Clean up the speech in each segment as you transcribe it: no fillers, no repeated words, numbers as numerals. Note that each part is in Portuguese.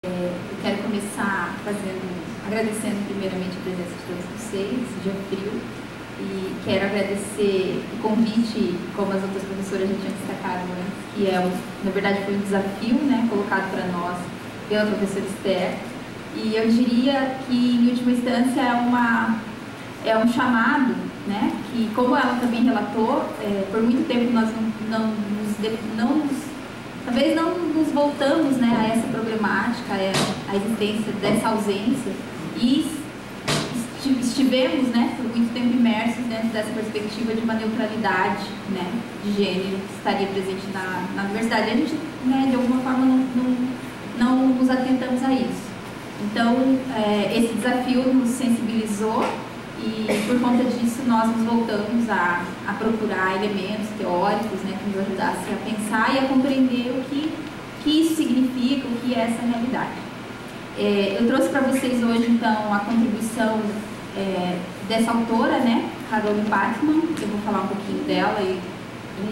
Eu quero começar agradecendo primeiramente a presença de todos vocês, esse dia frio, e quero agradecer o convite, como as outras professoras já tinham destacado antes, que na verdade foi um desafio, né, colocado para nós pela professora Esther, e eu diria que em última instância é um chamado, né, que como ela também relatou, por muito tempo nós talvez não nos voltamos, né, a essa problemática, a existência dessa ausência, e estivemos, né, por muito tempo imersos dentro dessa perspectiva de uma neutralidade, né, de gênero que estaria presente na universidade. A gente, né, de alguma forma não nos atentamos a isso. Então, esse desafio nos sensibilizou e, por conta disso, nós nos voltamos a procurar elementos teóricos, né, que nos ajudassem a pensar e a compreender o que isso significa, o que é essa realidade. Eu trouxe para vocês hoje, então, a contribuição dessa autora, né, Carole Pattman. Eu vou falar um pouquinho dela e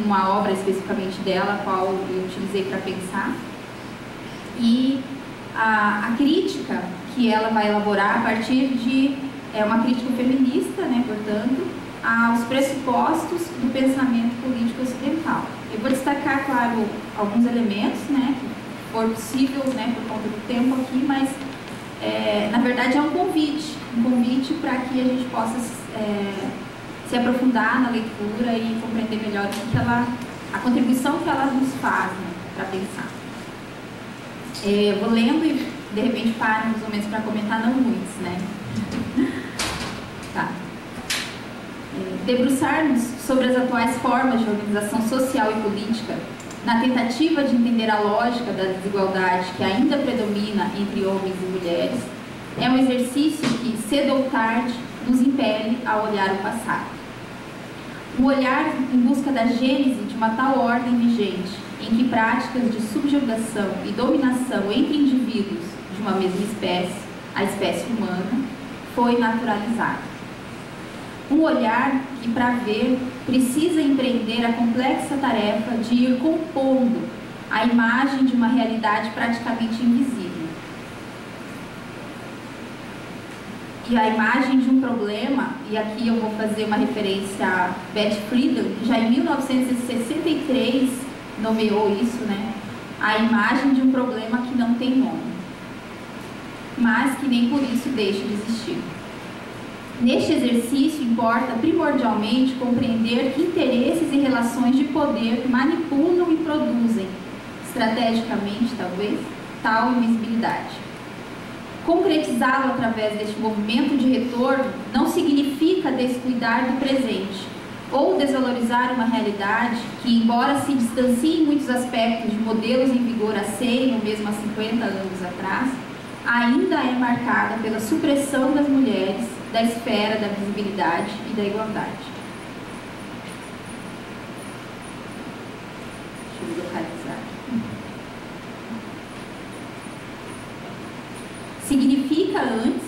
uma obra especificamente dela, a qual eu utilizei para pensar. E a crítica que ela vai elaborar a partir de uma crítica feminista, né, portanto, aos pressupostos do pensamento político ocidental. Eu vou destacar, claro, alguns elementos, né, que for possível, né, por conta do tempo aqui, mas na verdade é um convite para que a gente possa se aprofundar na leitura e compreender melhor a contribuição que ela nos faz, né, para pensar. Eu vou lendo e de repente paro nos momentos para comentar, não muitos, né? Tá. Debruçar-nos sobre as atuais formas de organização social e política, na tentativa de entender a lógica da desigualdade que ainda predomina entre homens e mulheres, é um exercício que, cedo ou tarde, nos impele a olhar o passado. Um olhar em busca da gênese de uma tal ordem vigente, em que práticas de subjugação e dominação entre indivíduos de uma mesma espécie, a espécie humana, foi naturalizada. Um olhar que, para ver, precisa empreender a complexa tarefa de ir compondo a imagem de uma realidade praticamente invisível. E a imagem de um problema, e aqui eu vou fazer uma referência a Beth Friedan, que já em 1963 nomeou isso, né? A imagem de um problema que não tem nome, mas que nem por isso deixa de existir. Neste exercício, importa primordialmente compreender que interesses e relações de poder manipulam e produzem, estrategicamente talvez, tal invisibilidade. Concretizá-lo através deste movimento de retorno não significa descuidar do presente ou desvalorizar uma realidade que, embora se distancie em muitos aspectos de modelos em vigor há 100 ou mesmo há 50 anos atrás, ainda é marcada pela supressão das mulheres da esfera da visibilidade e da igualdade. Deixa eu localizar. Significa, antes,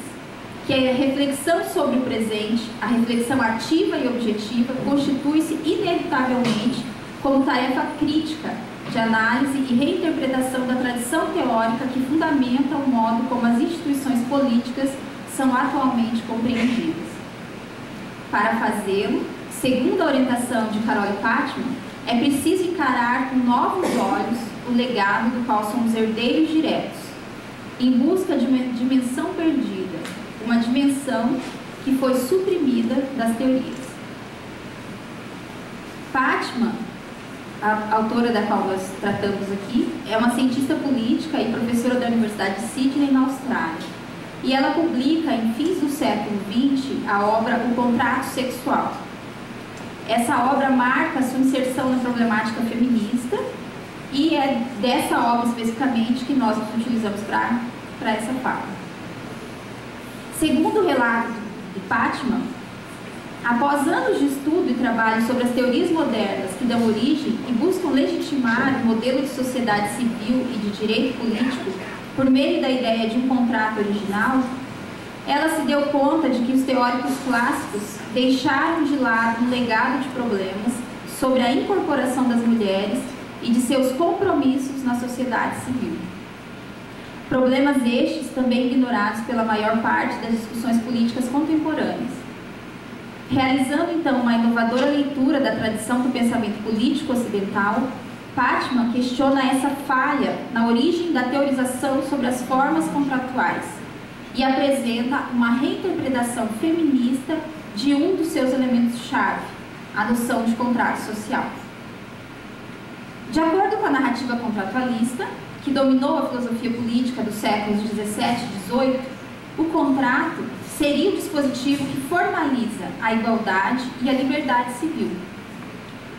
que a reflexão sobre o presente, a reflexão ativa e objetiva, constitui-se inevitavelmente como tarefa crítica de análise e reinterpretação da tradição teórica que fundamenta o modo como as instituições políticas são atualmente compreendidas. Para fazê-lo, segundo a orientação de Carole Pattman, é preciso encarar com novos olhos o legado do qual somos herdeiros diretos, em busca de uma dimensão perdida, uma dimensão que foi suprimida das teorias. Pattman, a autora da qual nós tratamos aqui, é uma cientista política e professora da Universidade de Sydney, na Austrália. E ela publica, em fins do século XX, a obra O Contrato Sexual. Essa obra marca sua inserção na problemática feminista e é dessa obra especificamente que nós utilizamos para essa fala. Segundo o relato de Pattman, após anos de estudo e trabalho sobre as teorias modernas que dão origem e buscam legitimar o modelo de sociedade civil e de direito político por meio da ideia de um contrato original, ela se deu conta de que os teóricos clássicos deixaram de lado um legado de problemas sobre a incorporação das mulheres e de seus compromissos na sociedade civil. Problemas estes também ignorados pela maior parte das discussões políticas contemporâneas. Realizando, então, uma inovadora leitura da tradição do pensamento político ocidental, Pachman questiona essa falha na origem da teorização sobre as formas contratuais e apresenta uma reinterpretação feminista de um dos seus elementos-chave, a noção de contrato social. De acordo com a narrativa contratualista, que dominou a filosofia política dos séculos XVII e XVIII, o contrato seria o dispositivo que formaliza a igualdade e a liberdade civil.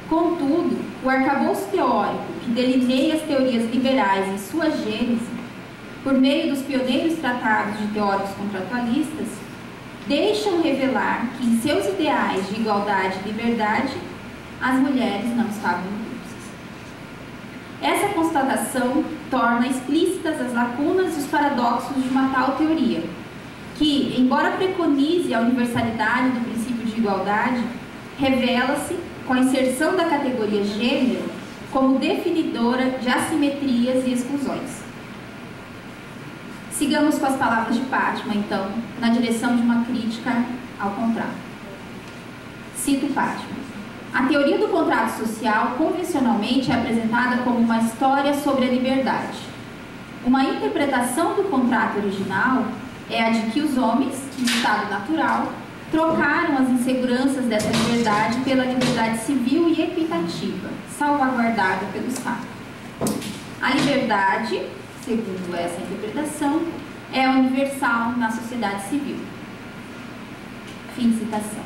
Contudo, o arcabouço teórico que delineia as teorias liberais em sua gênese, por meio dos pioneiros tratados de teóricos contratualistas, deixam revelar que em seus ideais de igualdade e liberdade, as mulheres não estavam inclusas. Essa constatação torna explícitas as lacunas e os paradoxos de uma tal teoria, que, embora preconize a universalidade do princípio de igualdade, revela-se, com a inserção da categoria gênero, como definidora de assimetrias e exclusões. Sigamos com as palavras de Pachman, então, na direção de uma crítica ao contrato. Cito Pachman. A teoria do contrato social convencionalmente é apresentada como uma história sobre a liberdade. Uma interpretação do contrato original é a de que os homens, em estado natural, trocaram as inseguranças dessa liberdade pela liberdade civil e equitativa, salvaguardada pelo Estado. A liberdade, segundo essa interpretação, é universal na sociedade civil. Fim de citação.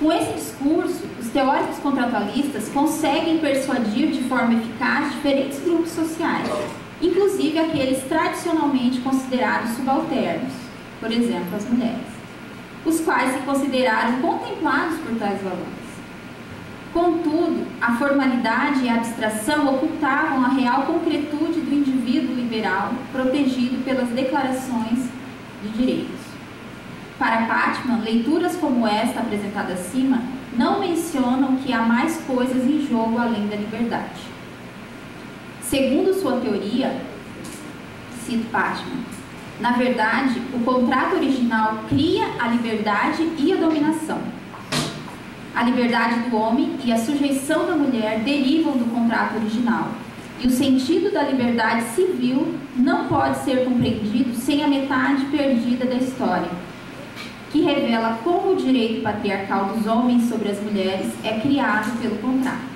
Com esse discurso, os teóricos contratualistas conseguem persuadir de forma eficaz diferentes grupos sociais, inclusive aqueles tradicionalmente considerados subalternos, por exemplo, as mulheres, os quais se consideraram contemplados por tais valores. Contudo, a formalidade e a abstração ocultavam a real concretude do indivíduo liberal protegido pelas declarações de direitos. Para Pachman, leituras como esta apresentada acima não mencionam que há mais coisas em jogo além da liberdade. Segundo sua teoria, cito Pachman, na verdade, o contrato original cria a liberdade e a dominação. A liberdade do homem e a sujeição da mulher derivam do contrato original, e o sentido da liberdade civil não pode ser compreendido sem a metade perdida da história, que revela como o direito patriarcal dos homens sobre as mulheres é criado pelo contrato.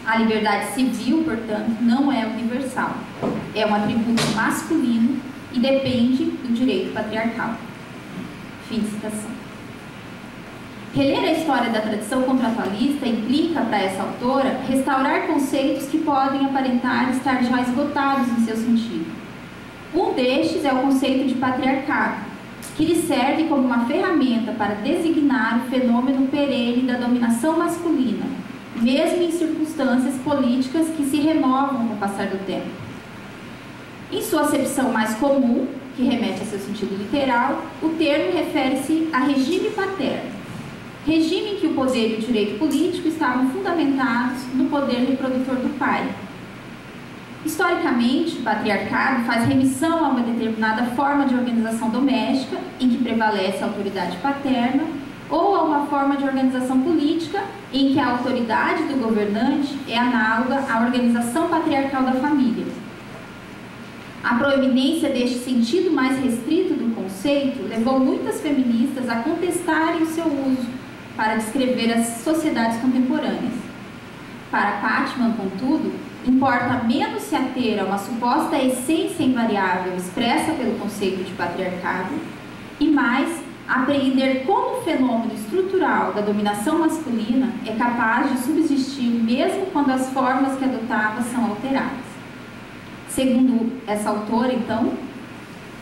A liberdade civil, portanto, não é universal, é um atributo masculino e depende do direito patriarcal. Fim de citação. Reler a história da tradição contratualista implica, para essa autora, restaurar conceitos que podem aparentar estar já esgotados em seu sentido. Um destes é o conceito de patriarcado, que lhe serve como uma ferramenta para designar o fenômeno perene da dominação masculina, mesmo em circunstâncias políticas que se renovam com o passar do tempo. Em sua acepção mais comum, que remete a seu sentido literal, o termo refere-se a regime paterno, regime em que o poder e o direito político estavam fundamentados no poder reprodutor do pai. Historicamente, o patriarcado faz remissão a uma determinada forma de organização doméstica, em que prevalece a autoridade paterna, ou a uma forma de organização política, em que a autoridade do governante é análoga à organização patriarcal da família. A proeminência deste sentido mais restrito do conceito levou muitas feministas a contestarem o seu uso para descrever as sociedades contemporâneas. Para Pachman, contudo, importa menos se ater a uma suposta essência invariável expressa pelo conceito de patriarcado e mais apreender como o fenômeno estrutural da dominação masculina é capaz de subsistir mesmo quando as formas que adotava são alteradas. Segundo essa autora, então,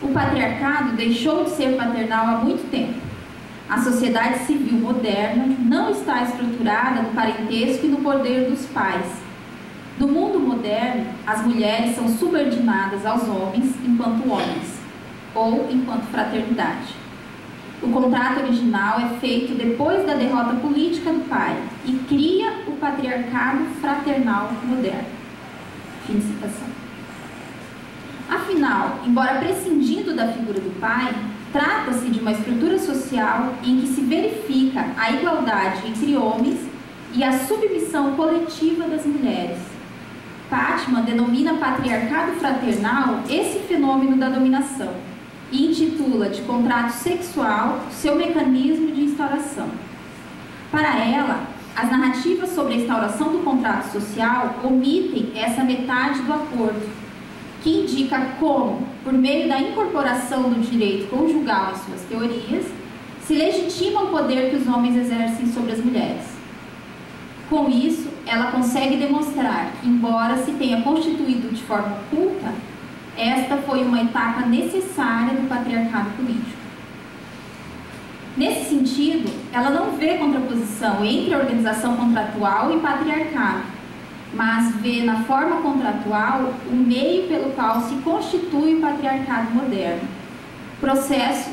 o patriarcado deixou de ser paternal há muito tempo. A sociedade civil moderna não está estruturada no parentesco e no poder dos pais. No mundo moderno, as mulheres são subordinadas aos homens enquanto homens, ou enquanto fraternidade. O contrato original é feito depois da derrota política do pai e cria o patriarcado fraternal moderno. Fim de citação. Afinal, embora prescindindo da figura do pai, trata-se de uma estrutura social em que se verifica a igualdade entre homens e a submissão coletiva das mulheres. Pachmann denomina patriarcado fraternal esse fenômeno da dominação e intitula de contrato sexual seu mecanismo de instauração. Para ela, as narrativas sobre a instauração do contrato social omitem essa metade do acordo, que indica como, por meio da incorporação do direito conjugal em suas teorias, se legitima o poder que os homens exercem sobre as mulheres. Com isso, ela consegue demonstrar que, embora se tenha constituído de forma oculta, esta foi uma etapa necessária do patriarcado político. Nesse sentido, ela não vê contraposição entre a organização contratual e patriarcado, mas vê na forma contratual o meio pelo qual se constitui o patriarcado moderno. Processo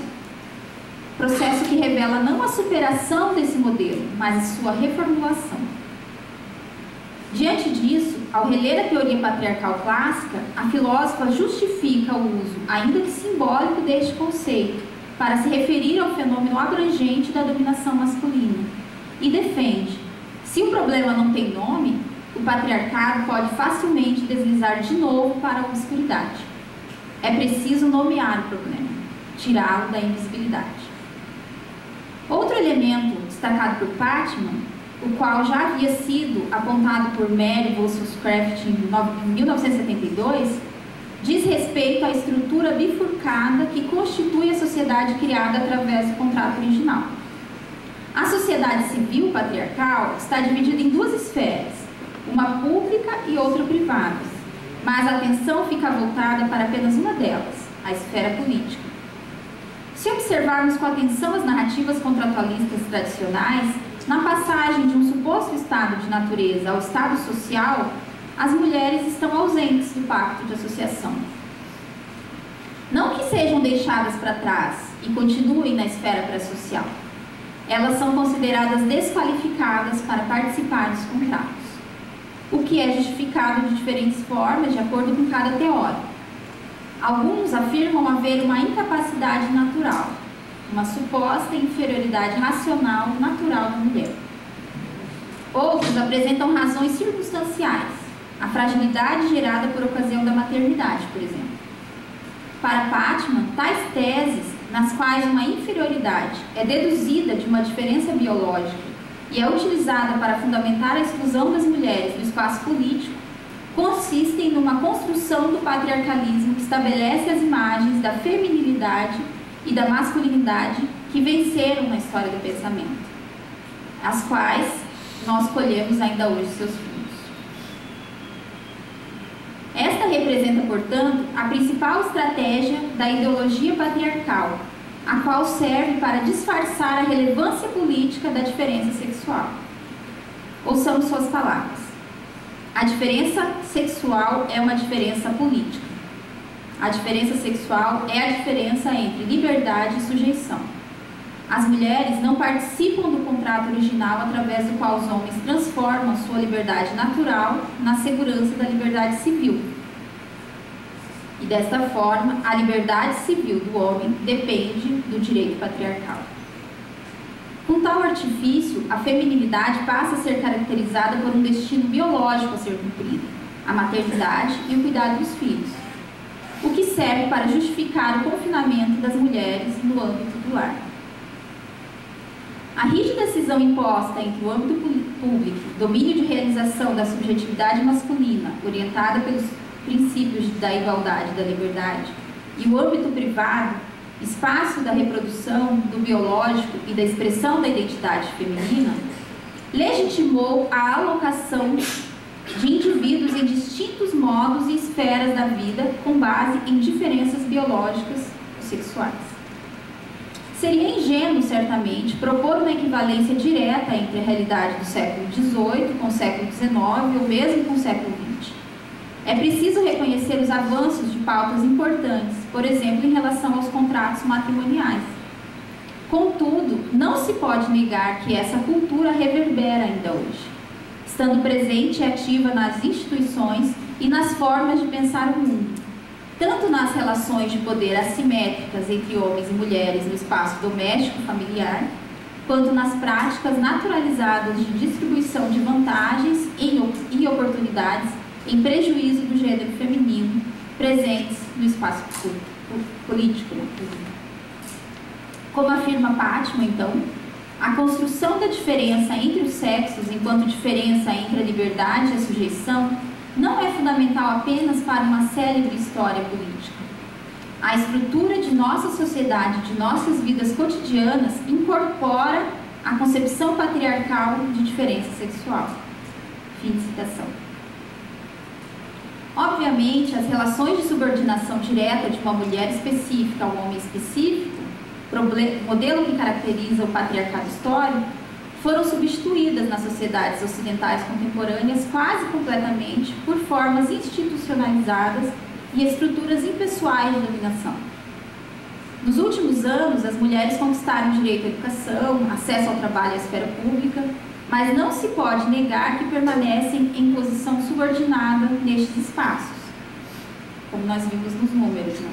que revela não a superação desse modelo, mas a sua reformulação. Diante disso, ao reler a teoria patriarcal clássica, a filósofa justifica o uso, ainda que simbólico, deste conceito, para se referir ao fenômeno abrangente da dominação masculina, e defende: se o problema não tem nome, o patriarcado pode facilmente deslizar de novo para a obscuridade. É preciso nomear o problema, tirá-lo da invisibilidade. Outro elemento destacado por Pachmann, o qual já havia sido apontado por Mary Wollstonecraft em 1972, diz respeito à estrutura bifurcada que constitui a sociedade criada através do contrato original. A sociedade civil patriarcal está dividida em duas esferas, uma pública e outra privada, mas a atenção fica voltada para apenas uma delas, a esfera política. Se observarmos com atenção as narrativas contratualistas tradicionais, na passagem de um suposto estado de natureza ao estado social, as mulheres estão ausentes do pacto de associação. Não que sejam deixadas para trás e continuem na esfera pré-social. Elas são consideradas desqualificadas para participar dos contratos, o que é justificado de diferentes formas de acordo com cada teórico. Alguns afirmam haver uma incapacidade natural, uma suposta inferioridade racional natural da mulher. Outros apresentam razões circunstanciais, a fragilidade gerada por ocasião da maternidade, por exemplo. Para Pachmann, tais teses, nas quais uma inferioridade é deduzida de uma diferença biológica e é utilizada para fundamentar a exclusão das mulheres do espaço político, consistem numa construção do patriarcalismo que estabelece as imagens da feminilidade e da masculinidade que venceram na história do pensamento, as quais nós colhemos ainda hoje seus frutos. Esta representa, portanto, a principal estratégia da ideologia patriarcal, a qual serve para disfarçar a relevância política da diferença sexual. Ouçamos suas palavras. A diferença sexual é uma diferença política. A diferença sexual é a diferença entre liberdade e sujeição. As mulheres não participam do contrato original através do qual os homens transformam sua liberdade natural na segurança da liberdade civil. E desta forma, a liberdade civil do homem depende do direito patriarcal. Com tal artifício, a feminilidade passa a ser caracterizada por um destino biológico a ser cumprido, a maternidade e o cuidado dos filhos, o que serve para justificar o confinamento das mulheres no âmbito do lar. A rígida cisão imposta entre o âmbito público, domínio de realização da subjetividade masculina, orientada pelos princípios da igualdade e da liberdade, e o âmbito privado, espaço da reprodução, do biológico e da expressão da identidade feminina, legitimou a alocação de indivíduos em distintos modos e esferas da vida com base em diferenças biológicas e sexuais. Seria ingênuo, certamente, propor uma equivalência direta entre a realidade do século XVIII com o século XIX ou mesmo com o século XX. É preciso reconhecer os avanços de pautas importantes, por exemplo, em relação aos contratos matrimoniais. Contudo, não se pode negar que essa cultura reverbera ainda hoje, estando presente e ativa nas instituições e nas formas de pensar o mundo. tanto nas relações de poder assimétricas entre homens e mulheres no espaço doméstico familiar, quanto nas práticas naturalizadas de distribuição de vantagens e oportunidades em prejuízo do gênero feminino presentes no espaço político. Como afirma Pátima, então, a construção da diferença entre os sexos enquanto diferença entre a liberdade e a sujeição não é fundamental apenas para uma célebre história política. A estrutura de nossa sociedade, de nossas vidas cotidianas, incorpora a concepção patriarcal de diferença sexual. Fim de citação. Obviamente, as relações de subordinação direta de uma mulher específica a um homem específico, modelo que caracteriza o patriarcado histórico, foram substituídas nas sociedades ocidentais contemporâneas quase completamente por formas institucionalizadas e estruturas impessoais de dominação. Nos últimos anos, as mulheres conquistaram direito à educação, acesso ao trabalho e à esfera pública, mas não se pode negar que permanecem em posição subordinada nestes espaços, como nós vimos nos números, né?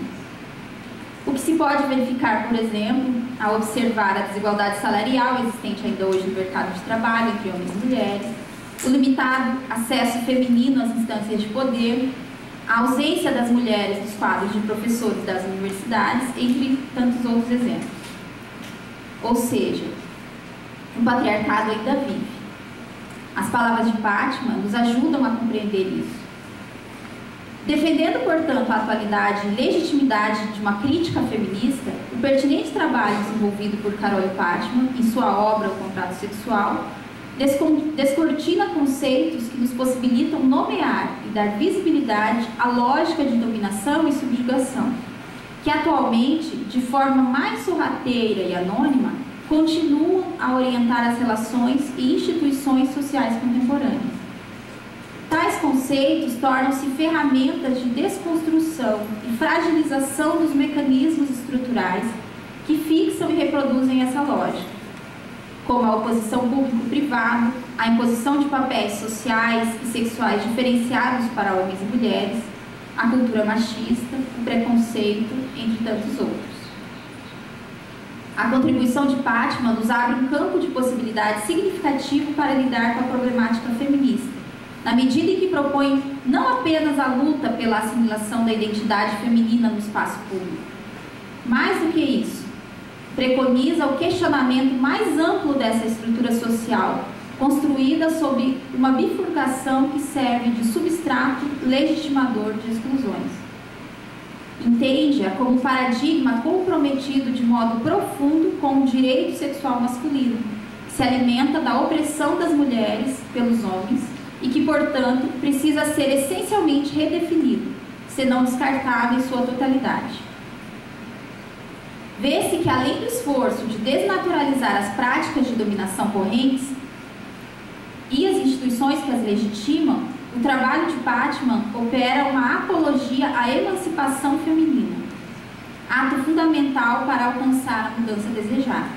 O que se pode verificar, por exemplo, ao observar a desigualdade salarial existente ainda hoje no mercado de trabalho entre homens e mulheres, o limitado acesso feminino às instâncias de poder, a ausência das mulheres nos quadros de professores das universidades, entre tantos outros exemplos. Ou seja, o patriarcado ainda vive. As palavras de Pátima nos ajudam a compreender isso. Defendendo, portanto, a atualidade e legitimidade de uma crítica feminista, o pertinente trabalho desenvolvido por Carole Pátima em sua obra O Contrato Sexual descortina conceitos que nos possibilitam nomear e dar visibilidade à lógica de dominação e subjugação, que atualmente, de forma mais sorrateira e anônima, continuam a orientar as relações e instituições sociais contemporâneas. Tais conceitos tornam-se ferramentas de desconstrução e fragilização dos mecanismos estruturais que fixam e reproduzem essa lógica, como a oposição público-privado, a imposição de papéis sociais e sexuais diferenciados para homens e mulheres, a cultura machista, o preconceito, entre tantos outros. A contribuição de Pátima nos abre um campo de possibilidade significativo para lidar com a problemática feminista, na medida em que propõe não apenas a luta pela assimilação da identidade feminina no espaço público. Mais do que isso, preconiza o questionamento mais amplo dessa estrutura social, construída sob uma bifurcação que serve de substrato legitimador de exclusões. Entende-a como um paradigma comprometido de modo profundo com o direito sexual masculino, que se alimenta da opressão das mulheres pelos homens e que, portanto, precisa ser essencialmente redefinido, senão descartado em sua totalidade. Vê-se que, além do esforço de desnaturalizar as práticas de dominação correntes e as instituições que as legitimam, o trabalho de Pátima opera uma apologia à emancipação feminina, ato fundamental para alcançar a mudança desejada.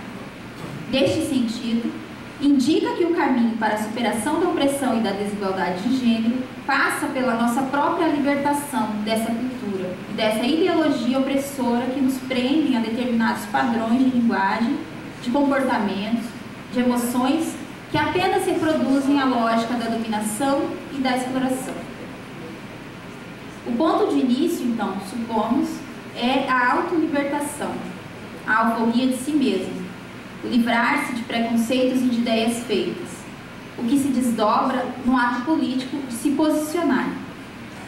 Neste sentido, indica que o caminho para a superação da opressão e da desigualdade de gênero passa pela nossa própria libertação dessa cultura e dessa ideologia opressora que nos prendem a determinados padrões de linguagem, de comportamentos, de emoções que apenas reproduzem a lógica da dominação e da exploração. O ponto de início, então, supomos, é a autolibertação, a alforria de si mesmo, o livrar-se de preconceitos e de ideias feitas, o que se desdobra no ato político de se posicionar.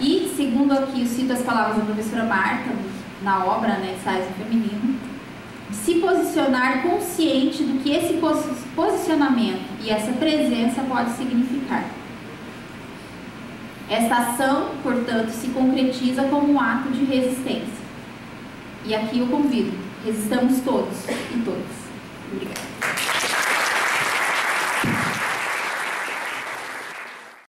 E, segundo aqui, eu cito as palavras da professora Marta, na obra, né, Ensaios no Feminino, de se posicionar consciente do que esse posicionamento e essa presença pode significar. Esta ação, portanto, se concretiza como um ato de resistência. E aqui eu convido, resistamos todos e todas. Obrigada.